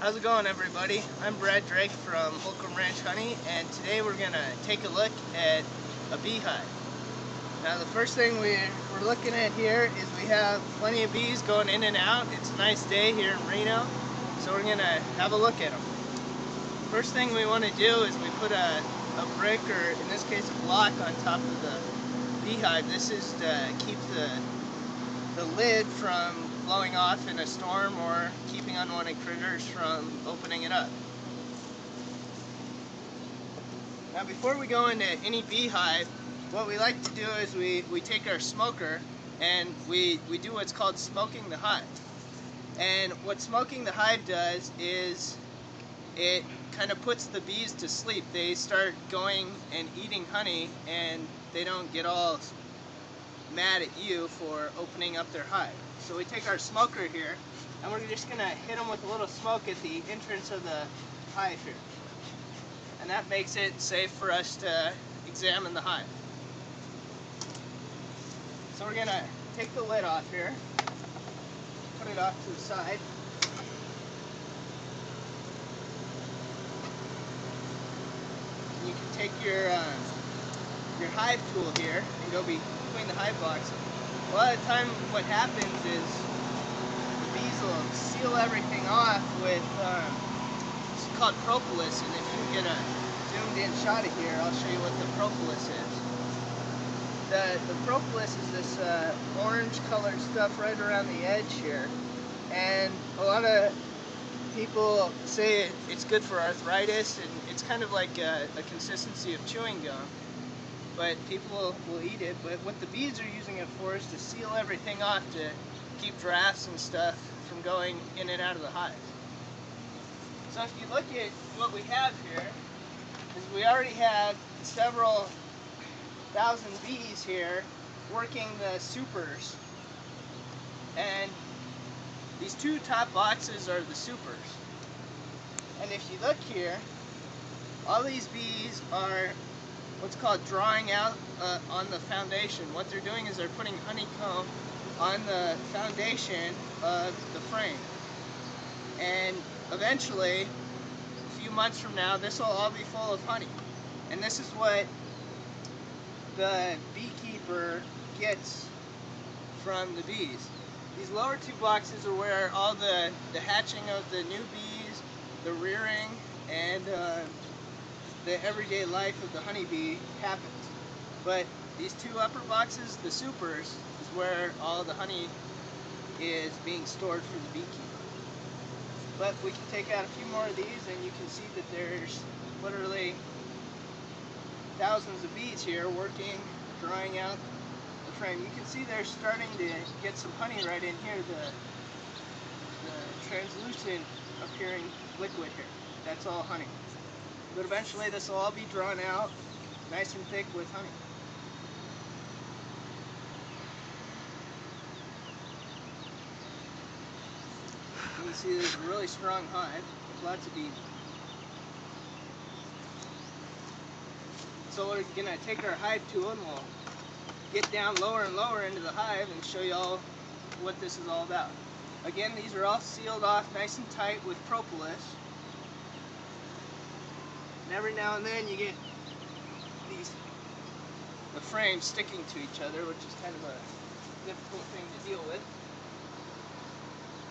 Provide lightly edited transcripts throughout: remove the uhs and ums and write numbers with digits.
How's it going, everybody? I'm Brad Drake from Holcomb Ranch Honey, and today we're going to take a look at a beehive. Now, the first thing we're looking at here is we have plenty of bees going in and out. It's a nice day here in Reno, so we're going to have a look at them. First thing we want to do is we put a brick, or in this case a block, on top of the beehive. This is to keep the lid from blowing off in a storm or keeping unwanted critters from opening it up. Now, before we go into any beehive, what we like to do is we take our smoker and we do what's called smoking the hive. And what smoking the hive does is it kind of puts the bees to sleep. They start going and eating honey, and they don't get all mad at you for opening up their hive. So we take our smoker here, and we're just going to hit them with a little smoke at the entrance of the hive here. And that makes it safe for us to examine the hive. So we're going to take the lid off here, put it off to the side. And you can take your hive tool here and go between the hive boxes. A lot of the time what happens is the bees will seal everything off with it's called propolis, and if you get a zoomed in shot of here, I'll show you what the propolis is. The propolis is this orange colored stuff right around the edge here, and a lot of people say it's good for arthritis, and it's kind of like a consistency of chewing gum. But people will eat it. But what the bees are using it for is to seal everything off, to keep drafts and stuff from going in and out of the hive. So if you look at what we have here, is we already have several thousand bees here working the supers. And these two top boxes are the supers. And if you look here, all these bees are what's called drawing out on the foundation. What they're doing is they're putting honeycomb on the foundation of the frame. And eventually, a few months from now, this will all be full of honey. And this is what the beekeeper gets from the bees. These lower two boxes are where all the hatching of the new bees, the rearing, and the everyday life of the honeybee happens. But these two upper boxes, the supers, is where all the honey is being stored for the beekeeper. But we can take out a few more of these, and you can see that there's literally thousands of bees here working, drying out the frame. You can see they're starting to get some honey right in here, the translucent appearing liquid here. That's all honey. But eventually this will all be drawn out nice and thick with honey. And you see there's a really strong hive with lots of bees. So we're going to take our hive tool and we'll get down lower and lower into the hive and show you all what this is all about. Again, these are all sealed off nice and tight with propolis. And every now and then you get the frames sticking to each other, which is kind of a difficult thing to deal with.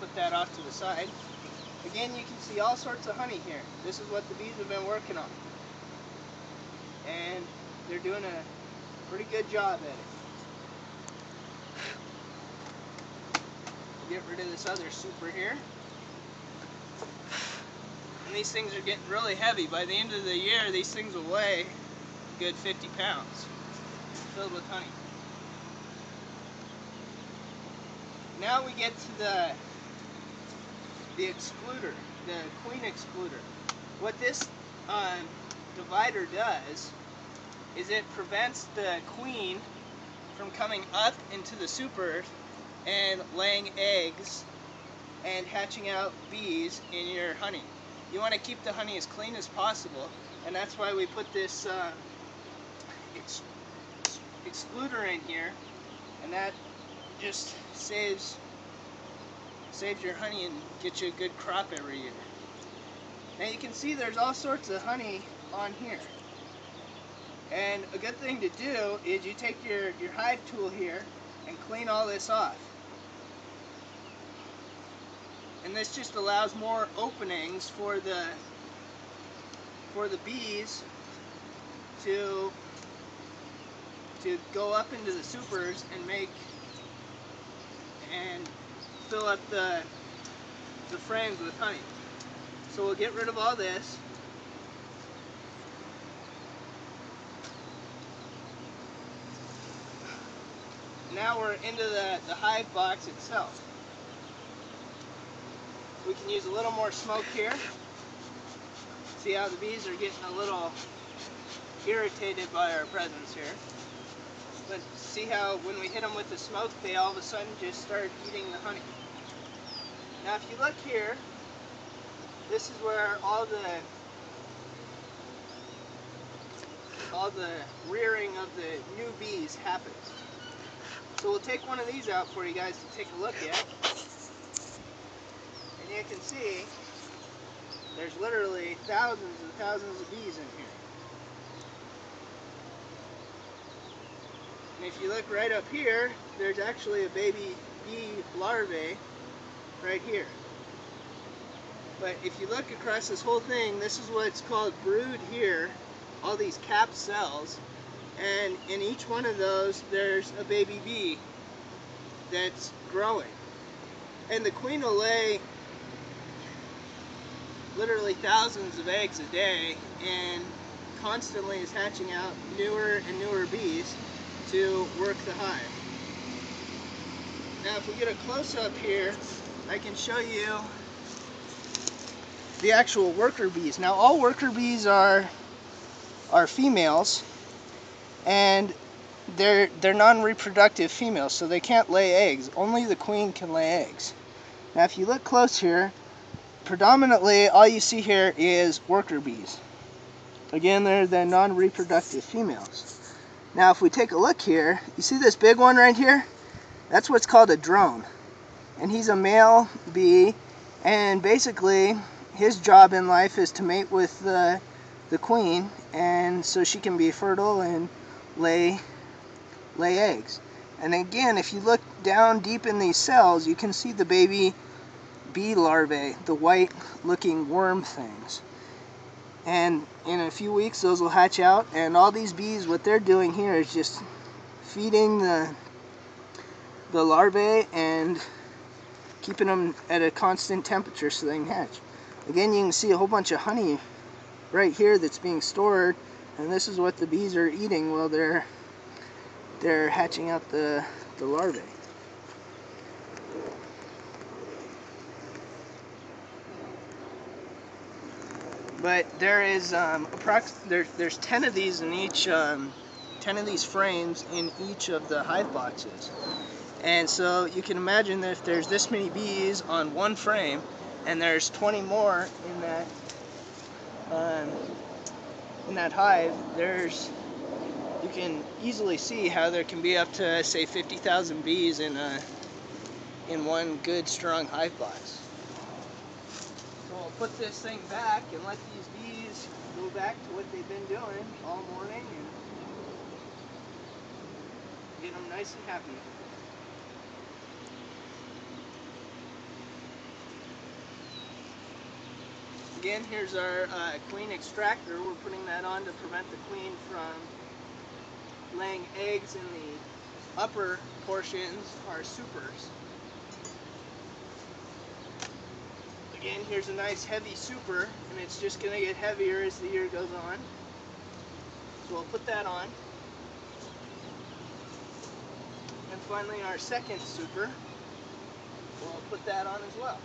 Put that off to the side. Again, you can see all sorts of honey here. This is what the bees have been working on. And they're doing a pretty good job at it. Get rid of this other super here. And these things are getting really heavy. By the end of the year, these things will weigh a good 50 pounds, filled with honey. Now we get to the excluder, the queen excluder. What this divider does is it prevents the queen from coming up into the supers and laying eggs and hatching out bees in your honey. You want to keep the honey as clean as possible, and that's why we put this excluder in here, and that just saves your honey and gets you a good crop every year. Now you can see there's all sorts of honey on here. And a good thing to do is you take your hive tool here and clean all this off. And this just allows more openings for the bees to go up into the supers and fill up the frames with honey. So we'll get rid of all this. Now we're into the hive box itself. We can use a little more smoke here. See how the bees are getting a little irritated by our presence here. But see how when we hit them with the smoke, they all of a sudden just start eating the honey. Now if you look here, this is where all the rearing of the new bees happens. So we'll take one of these out for you guys to take a look at. And you can see there's literally thousands and thousands of bees in here. And if you look right up here, there's actually a baby bee larvae right here. But if you look across this whole thing, this is what's called brood here, all these capped cells. And in each one of those, there's a baby bee that's growing. And the queen will lay literally thousands of eggs a day and constantly is hatching out newer and newer bees to work the hive. Now if we get a close-up here, I can show you the actual worker bees. Now all worker bees are females, and they're non-reproductive females, so they can't lay eggs. Only the queen can lay eggs. Now if you look close here, predominantly all you see here is worker bees. Again, they're the non-reproductive females. Now if we take a look here, you see this big one right here? That's what's called a drone. And he's a male bee, and basically his job in life is to mate with the queen, and so she can be fertile and lay eggs. And again, if you look down deep in these cells, you can see the baby bee larvae, the white looking worm things. And in a few weeks those will hatch out, and all these bees, what they're doing here is just feeding the larvae and keeping them at a constant temperature so they can hatch. Again, you can see a whole bunch of honey right here that's being stored, and this is what the bees are eating while they're hatching out the larvae. But there is there's 10 of these in each 10 of these frames in each of the hive boxes. And so you can imagine that if there's this many bees on one frame and there's 20 more in that hive, you can easily see how there can be up to, say, 50,000 bees in one good strong hive box. So we'll put this thing back and let these bees go back to what they've been doing all morning and get them nice and happy. Again, here's our queen extractor. We're putting that on to prevent the queen from laying eggs in the upper portions, our supers. Again, here's a nice heavy super, and it's just going to get heavier as the year goes on. So we'll put that on. And finally, our second super, we'll put that on as well.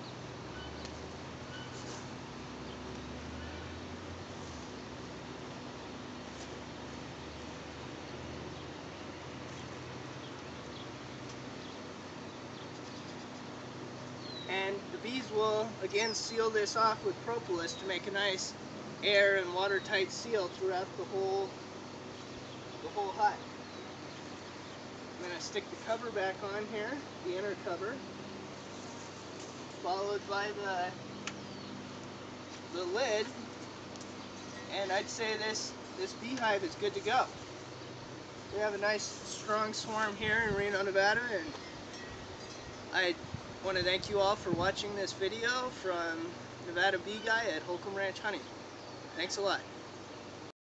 And the bees will, again, seal this off with propolis to make a nice air and watertight seal throughout the whole hive. I'm going to stick the cover back on here, the inner cover, followed by the lid, and I'd say this beehive is good to go. We have a nice strong swarm here in Reno, Nevada, and I want to thank you all for watching this video from Nevada Bee Guy at Holcomb Ranch Honey. Thanks a lot.